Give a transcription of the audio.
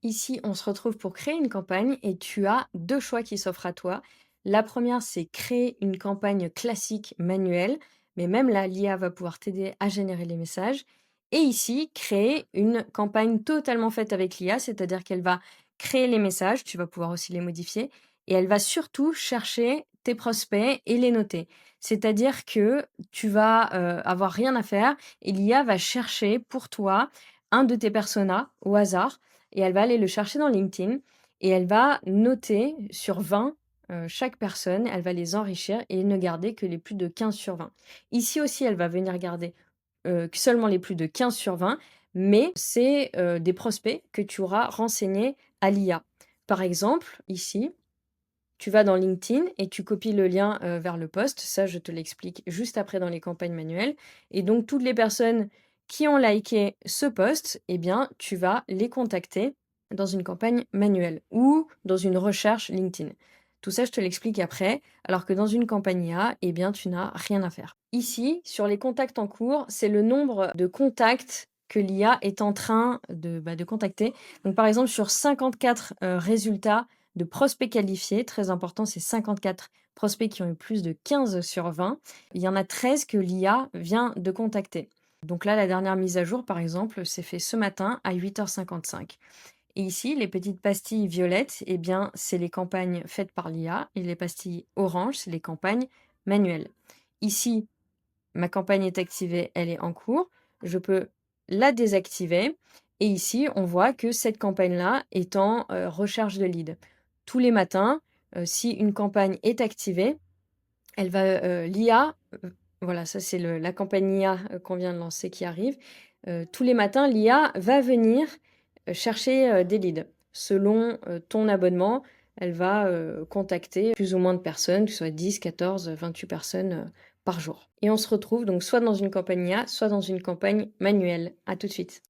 Ici, on se retrouve pour créer une campagne et tu as 2 choix qui s'offrent à toi. La première, c'est créer une campagne classique manuelle, mais même là, l'IA va pouvoir t'aider à générer les messages. Et ici, créer une campagne totalement faite avec l'IA, c'est-à-dire qu'elle va créer les messages, tu vas pouvoir aussi les modifier, et elle va surtout chercher tes prospects et les noter. C'est-à-dire que tu vas avoir rien à faire et l'IA va chercher pour toi un de tes personas au hasard et elle va aller le chercher dans LinkedIn et elle va noter sur 20, chaque personne, elle va les enrichir et ne garder que les plus de 15 sur 20. Ici aussi, elle va venir garder, que seulement les plus de 15 sur 20, mais c'est, des prospects que tu auras renseignés à l'IA. Par exemple, ici, tu vas dans LinkedIn et tu copies le lien, vers le post. Ça, je te l'explique juste après dans les campagnes manuelles et donc toutes les personnes qui ont liké ce post eh bien, tu vas les contacter dans une campagne manuelle ou dans une recherche LinkedIn. Tout ça, je te l'explique après, alors que dans une campagne IA, eh bien, tu n'as rien à faire. Ici, sur les contacts en cours, c'est le nombre de contacts que l'IA est en train de contacter. Donc par exemple, sur 54, résultats de prospects qualifiés, très important, c'est 54 prospects qui ont eu plus de 15 sur 20. Il y en a 13 que l'IA vient de contacter. Donc là, la dernière mise à jour, par exemple, s'est fait ce matin à 8h55. Et ici, les petites pastilles violettes, eh bien, c'est les campagnes faites par l'IA et les pastilles oranges, c'est les campagnes manuelles. Ici, ma campagne est activée, elle est en cours. Je peux la désactiver et ici, on voit que cette campagne-là est en, recherche de leads. Tous les matins, si une campagne est activée, elle va, l'IA, voilà, ça c'est la campagne IA, qu'on vient de lancer qui arrive. Tous les matins, l'IA va venir, chercher, des leads. Selon, ton abonnement, elle va, contacter plus ou moins de personnes, que ce soit 10, 14, 28 personnes, par jour. Et on se retrouve donc soit dans une campagne IA, soit dans une campagne manuelle. À tout de suite.